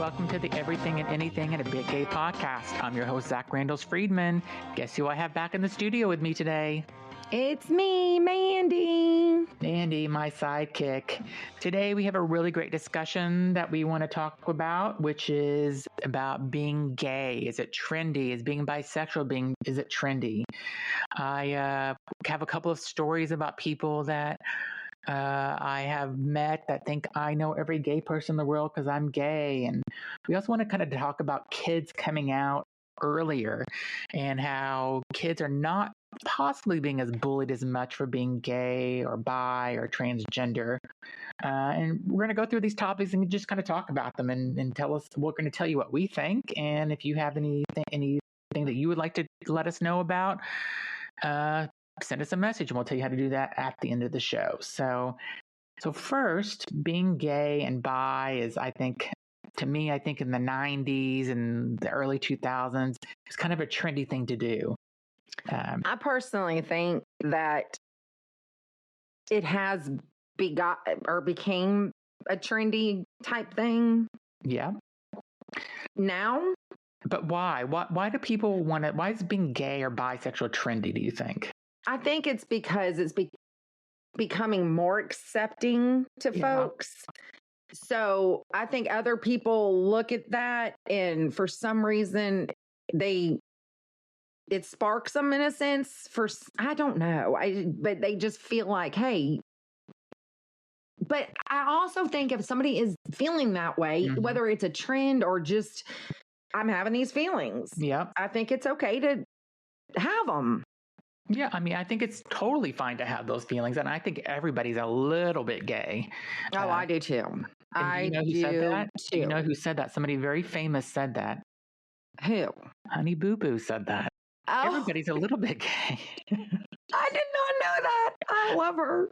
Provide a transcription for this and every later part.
welcome to the Everything and Anything and a Big Gay podcast. I'm your host, Zach Randles Friedman. Guess who I have back in the studio with me today? It's me, Mandy. Mandy, my sidekick. Today we have a really great discussion that we want to talk about, which is about being gay. Is it trendy? Is being bisexual, is it trendy? I have a couple of stories about people that I have met that think I know every gay person in the world because I'm gay. And we also want to kind of talk about kids coming out earlier and how kids are not possibly being as bullied as much for being gay or bi or transgender. And we're going to go through these topics and just kind of talk about them and tell us, we're going to tell you what we think. And if you have anything that you would like to let us know about, send us a message and we'll tell you how to do that at the end of the show. So first, being gay and bi is, I think in the 90s and the early 2000s, it's kind of a trendy thing to do. I personally think that it has became a trendy type thing. Yeah. Now. But why? Why do people want to? Why is being gay or bisexual trendy, do you think? I think it's because it's becoming more accepting to folks. So I think other people look at that and for some reason it sparks them in a sense I don't know. But they just feel like, hey, but I also think if somebody is feeling that way, whether it's a trend or just, I'm having these feelings. Yeah. I think it's okay to have them. Yeah, I mean, I think it's totally fine to have those feelings, and I think everybody's a little bit gay. Oh, I do too. Do you know who said that? Somebody very famous said that. Who? Honey Boo Boo said that. Oh. Everybody's a little bit gay. I did not know that. I love her.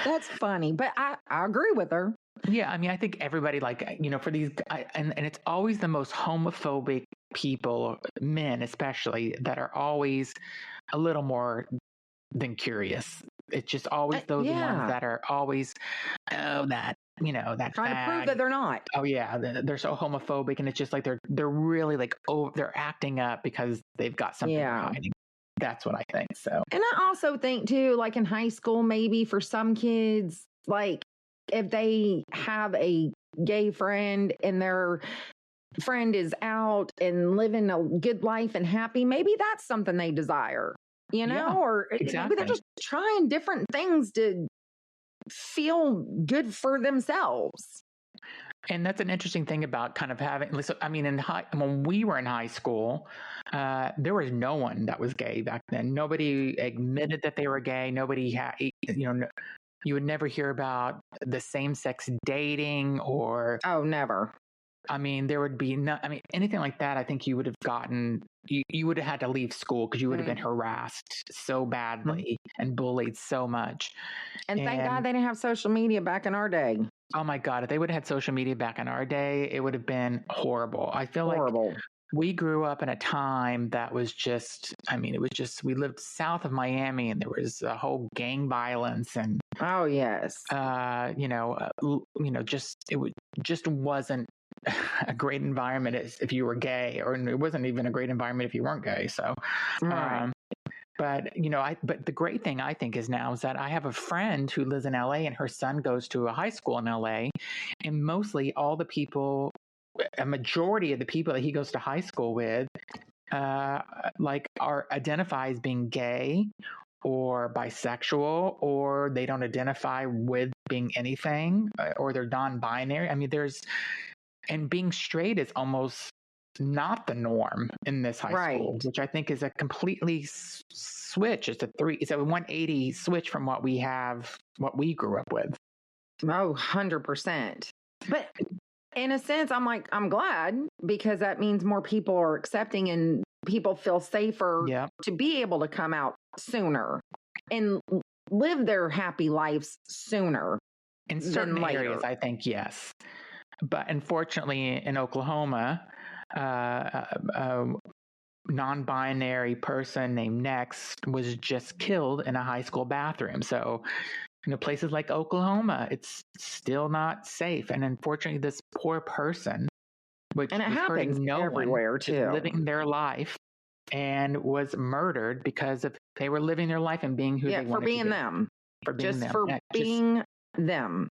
That's funny, but I agree with her. Yeah, I mean, I think everybody, for these, and it's always the most homophobic people, men especially, that are always a little more than curious. It's just always those ones that are always, that trying to prove that they're not. Oh yeah, they're so homophobic, and it's just like they're really they're acting up because they've got something hiding. That's what I think. So, and I also think too, like in high school, maybe for some kids, like if they have a gay friend and their friend is out and living a good life and happy, maybe that's something they desire, or maybe they're just trying different things to feel good for themselves. And that's an interesting thing about kind of having, I mean, when we were in high school, there was no one that was gay back then. Nobody admitted that they were gay. Nobody had, you would never hear about the same-sex dating or... Oh, never. I mean, there would be anything like that. I think you would have gotten, you would have had to leave school because you would have been harassed so badly and bullied so much. And thank God they didn't have social media back in our day. Oh my God, if they would have had social media back in our day, it would have been horrible. I feel like we grew up in a time that was just, we lived south of Miami and there was a whole gang violence and... Oh, yes. Just wasn't a great environment if you were gay, or it wasn't even a great environment if you weren't gay. So, right. But the great thing I think is that I have a friend who lives in LA and her son goes to a high school in LA, and mostly a majority of the people that he goes to high school with, identify as being gay or bisexual, or they don't identify with being anything, or they're non-binary. I mean, and being straight is almost not the norm in this high school, which I think is a completely switch. It's a 180 switch from what we grew up with. Oh, 100%. But in a sense, I'm glad, because that means more people are accepting and people feel safer to be able to come out sooner and live their happy lives sooner. In certain areas, I think, yes. But unfortunately, in Oklahoma, a non-binary person named Next was just killed in a high school bathroom. So, places like Oklahoma, it's still not safe. And unfortunately, this poor person which And it was happens hurting no one, everywhere just too. living their life, and was murdered because of they were living their life and being who they for wanted being to be. them. For being Just them. for being them.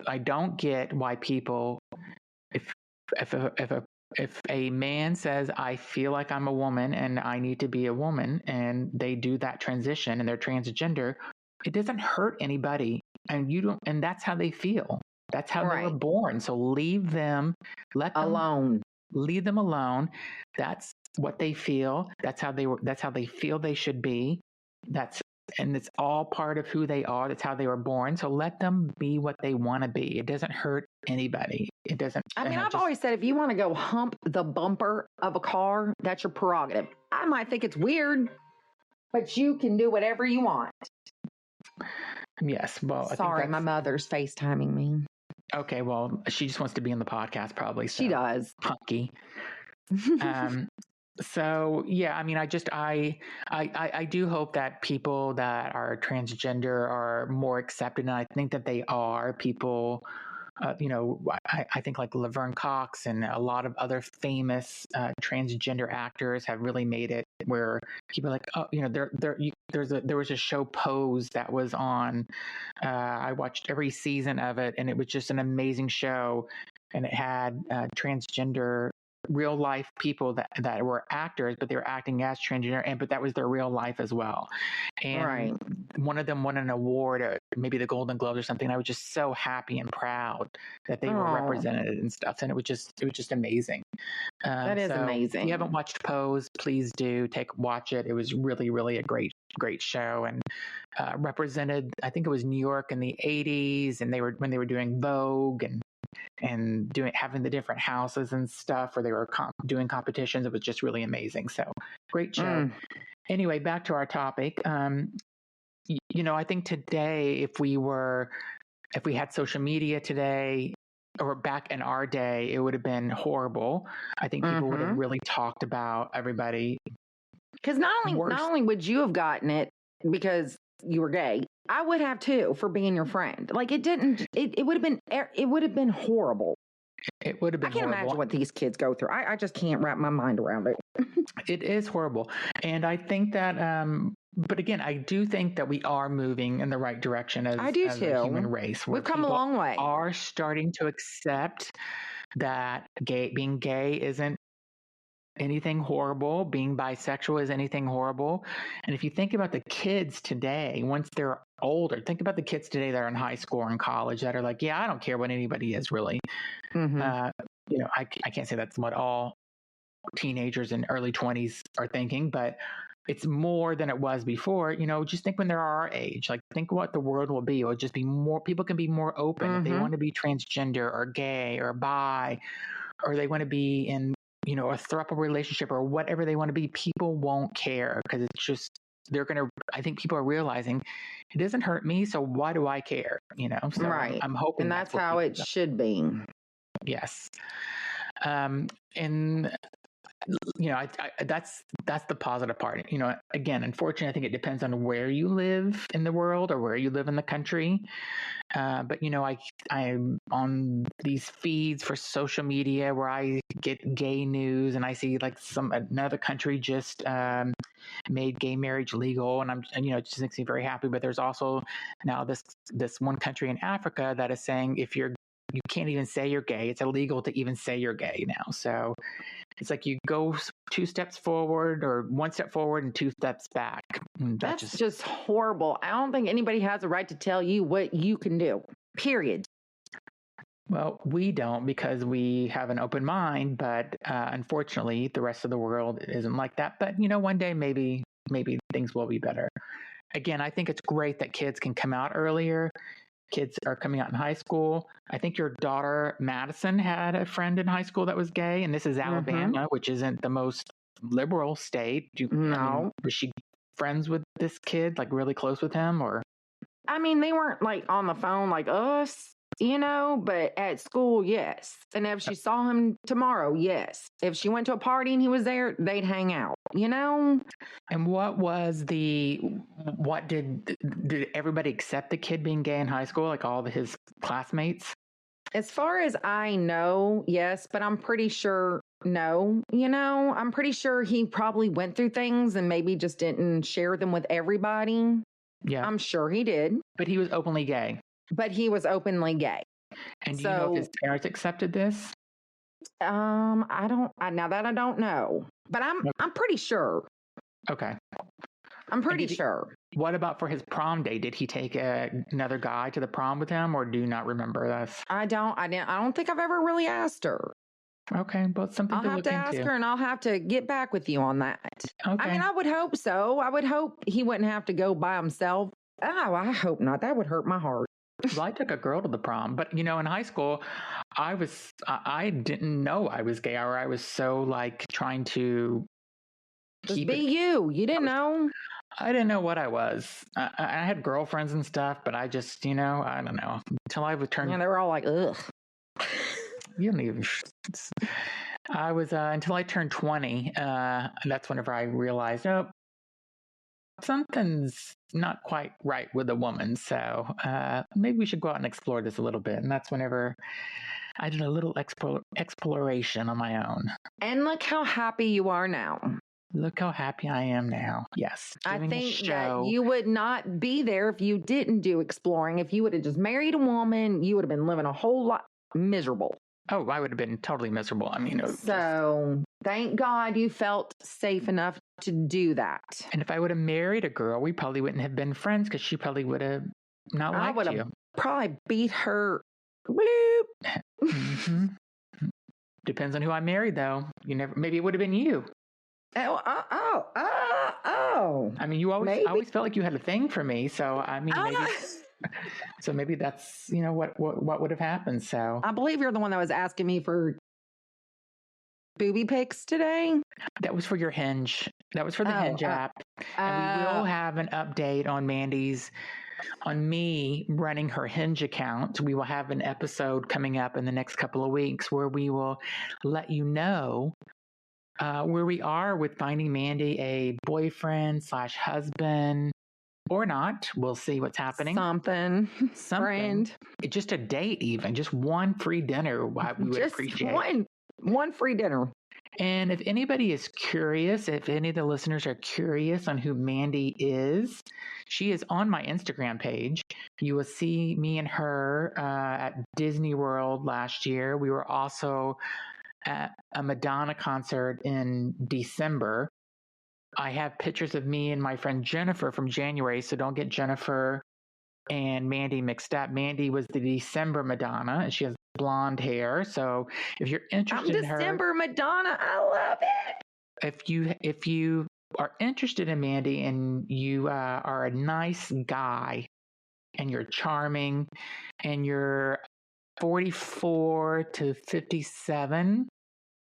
I don't get why people, if a man says, I feel like I'm a woman and I need to be a woman, and they do that transition and they're transgender, it doesn't hurt anybody, and you don't, and that's how they feel. That's how they were born. So leave them, let them alone. Leave them alone. That's what they feel. That's how they feel they should be. And it's all part of who they are. That's how they were born. So let them be what they want to be. It doesn't hurt anybody. It doesn't. I mean, I've always said, if you want to go hump the bumper of a car, that's your prerogative. I might think it's weird, but you can do whatever you want. Yes. Well, sorry, my mother's FaceTiming me. Okay. Well, she just wants to be in the podcast, probably. So. She does. Hunky. So yeah, I mean, I do hope that people that are transgender are more accepted, and I think that they are. People, I think like Laverne Cox and a lot of other famous transgender actors have really made it where people are like, oh, there was a show Pose that was on. I watched every season of it, and it was just an amazing show, and it had transgender real life people that were actors, but they were acting as transgender, but that was their real life as well. And one of them won an award at maybe the Golden Globes or something. I was just so happy and proud that they were represented and stuff. And it was just amazing. That is amazing. If you haven't watched Pose, please do watch it. It was really, really a great show, and represented, I think it was New York in the 80s, and when they were doing Vogue and having the different houses and stuff where they were doing competitions. It was just really amazing. So great show. Anyway, back to our topic. I think today, if we had social media today or back in our day, it would have been horrible. I think people would have really talked about everybody. Because not only would you have gotten it because you were gay, I would have too, for being your friend. Like it would have been horrible. It would have been horrible. I can't imagine what these kids go through. I just can't wrap my mind around it. It is horrible. And I think that, but again, I do think that we are moving in the right direction as a human race. We've come a long way. Are starting to accept that being gay isn't anything horrible. Being bisexual is anything horrible. And if you think about the kids today, once they're older, think about the kids today that are in high school or in college that are like, yeah, I don't care what anybody is really. I can't say that's what all teenagers in early 20s are thinking, but it's more than it was before. Just think when they're our age, like think what the world will be. It'll just be more, people can be more open if they want to be transgender or gay or bi, or they want to be in a throuple relationship or whatever they want to be. People won't care because it's just, I think people are realizing it doesn't hurt me, so why do I care? So right. I'm hoping and that's how it should be. Yes. That's the positive part. Again, unfortunately, I think it depends on where you live in the world or where you live in the country. But I'm on these feeds for social media where I get gay news, and I see like another country just made gay marriage legal, and it just makes me very happy. But there's also now this one country in Africa that is saying you can't even say you're gay. It's illegal to even say you're gay now. So it's like you go 2 steps forward or 1 step forward and 2 steps back. That's just horrible. I don't think anybody has a right to tell you what you can do, period. Well, we don't, because we have an open mind, but unfortunately, the rest of the world isn't like that. But, one day maybe things will be better. Again, I think it's great that kids can come out earlier. Kids are coming out in high school. I think your daughter, Madison, had a friend in high school that was gay, and this is Alabama, which isn't the most liberal state. No. Was she friends with this kid, like really close with him, or? I mean, they weren't like on the phone like us, but at school, yes. And if she saw him tomorrow, yes. If she went to a party and he was there, they'd hang out, And what did everybody accept the kid being gay in high school, like all his classmates? As far as I know, yes, but I'm pretty sure no. I'm pretty sure he probably went through things and maybe just didn't share them with everybody. Yeah. I'm sure he did. But he was openly gay. But he was openly gay. And do you know if his parents accepted this? I don't. Now that I don't know, but I'm pretty sure. Okay. I'm pretty sure. What about for his prom day? Did he take another guy to the prom with him, or do you not remember this? I don't think I've ever really asked her. Okay, but something I'll have to ask her, and I'll have to get back with you on that. Okay. I mean, I would hope so. I would hope he wouldn't have to go by himself. Oh, I hope not. That would hurt my heart. Well, I took a girl to the prom, but in high school, I didn't know I was gay, or I was so like trying to just be you. You didn't know. I didn't know what I was. I had girlfriends and stuff, but I just, I don't know. Until I would turn. Yeah, they were all like, ugh. You don't even. I was until I turned 20. And that's whenever I realized, oh, something's not quite right with a woman. So maybe we should go out and explore this a little bit. And that's whenever I did a little exploration on my own. And look how happy you are now. Look how happy I am now. Yes. I think that you would not be there if you didn't do exploring. If you would have just married a woman, you would have been living a whole lot miserable. Oh, I would have been totally miserable. I mean, thank God you felt safe enough to do that. And if I would have married a girl, we probably wouldn't have been friends because she probably would have not liked you. I would have probably beat her. Bloop. Mm-hmm. Depends on who I married, though. Maybe it would have been you. Oh. I mean, I always felt like you had a thing for me. So, I mean, maybe that's, what would have happened. So I believe you're the one that was asking me for booby pics today. That was for your Hinge. That was for the Hinge app. And we will have an update on on me running her Hinge account. We will have an episode coming up in the next couple of weeks where we will let you know where we are with finding Mandy a boyfriend/husband or not. We'll see what's happening. Something. Friend. Just a date, even just one free dinner. We would appreciate one free dinner. And if anybody is curious, if any of the listeners are curious on who Mandy is, she is on my Instagram page. You will see me and her at Disney World last year. We were also at a Madonna concert in December. I have pictures of me and my friend Jennifer from January, so don't get Jennifer and Mandy mixed up. Mandy was the December Madonna, and she has blonde hair. So if you're interested in her, December Madonna, I love it. If you are interested in Mandy and you are a nice guy and you're charming and you're 44 to 57,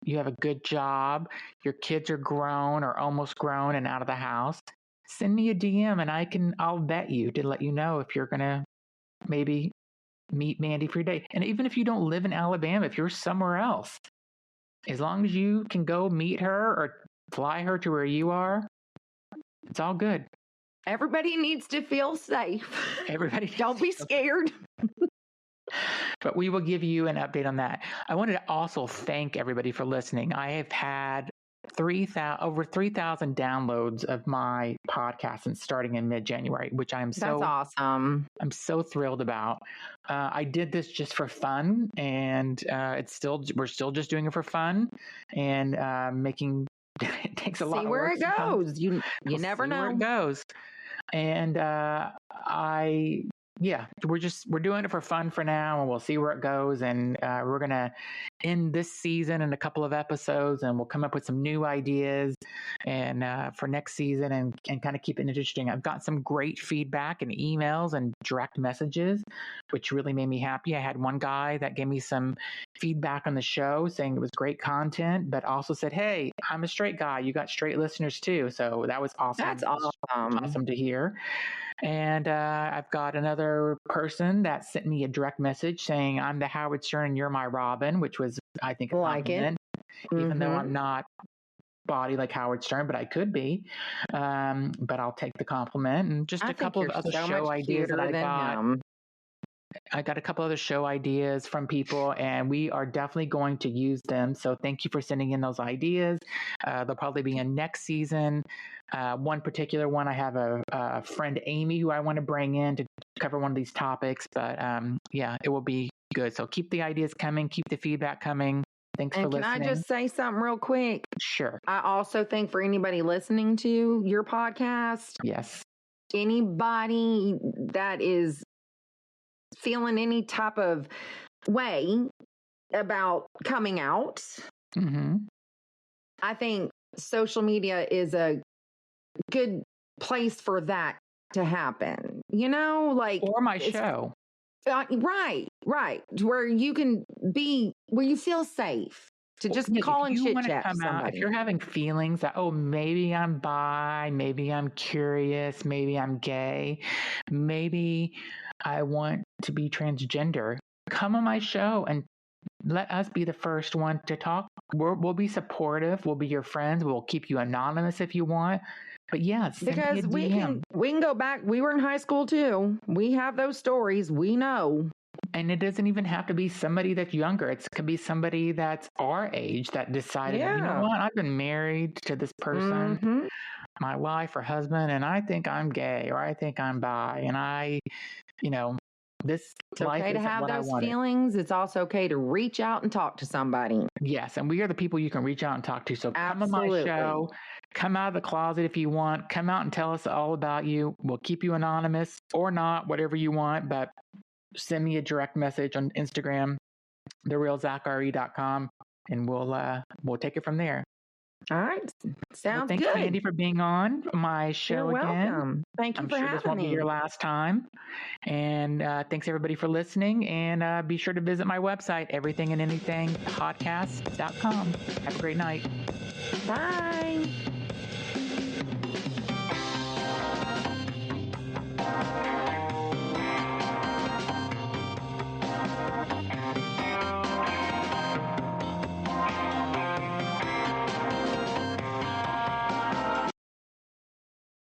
you have a good job, your kids are grown or almost grown and out of the house, send me a DM and I'll vet you to let you know if you're going to maybe meet Mandy for your day. And even if you don't live in Alabama, if you're somewhere else, as long as you can go meet her or fly her to where you are, it's all good. Everybody needs to feel safe. Don't be scared. But we will give you an update on that. I wanted to also thank everybody for listening. I have had over 3,000 downloads of my podcast and starting in mid-January, which that's awesome. I'm so thrilled about. I did this just for fun, and we're still just doing it for fun and making. It takes a lot of work. See where it goes. You never know where it goes, and we're doing it for fun for now, and we'll see where it goes. And we're going to end this season in a couple of episodes, and we'll come up with some new ideas and for next season and kind of keep it interesting. I've got some great feedback and emails and direct messages, which really made me happy. I had one guy that gave me some feedback on the show saying it was great content, but also said, hey, I'm a straight guy. You got straight listeners too. So that was awesome. That's awesome to hear. And I've got another person that sent me a direct message saying, I'm the Howard Stern and you're my Robin, which was, I think, a compliment, even though I'm not body like Howard Stern, but I could be. But I'll take the compliment. And just a couple of other show ideas that I got. I got a couple other show ideas from people, and we are definitely going to use them. So thank you for sending in those ideas. They'll probably be in next season. One particular one, I have a friend, Amy, who I want to bring in to cover one of these topics. But yeah, it will be good. So keep the ideas coming. Keep the feedback coming. Thanks for listening. Can I just say something real quick? Sure. I also think for anybody listening to your podcast, yes, anybody that is feeling any type of way about coming out, I think social media is a good place for that to happen. You know, like, or my show. Right. Where you can be, where you feel safe to just call and chit chat to somebody. If you're having feelings that, oh, maybe I'm bi, maybe I'm curious, maybe I'm gay, maybe I want to be transgender, come on my show and let us be the first one to talk. We'll be supportive. We'll be your friends. We'll keep you anonymous if you want. But yes, because we can go back. We were in high school too. We have those stories. We know. And it doesn't even have to be somebody that's younger. It could be somebody that's our age that decided, you know what, I've been married to this person, my wife or husband, and I think I'm gay or I think I'm bi. And this it's life okay to have those feelings. It's also okay to reach out and talk to somebody. Yes, and we are the people you can reach out and talk to. So come on my show, come out of the closet if you want, come out and tell us all about you. We'll keep you anonymous or not, whatever you want, but send me a direct message on Instagram, therealzachary.com, and we'll take it from there. All right. Sounds good. Thanks, Mandy, for being on my show You're again. Welcome. Thank you for having me. This won't be your last time. And thanks, everybody, for listening. And be sure to visit my website, everythingandanythingpodcast.com. Have a great night. Bye.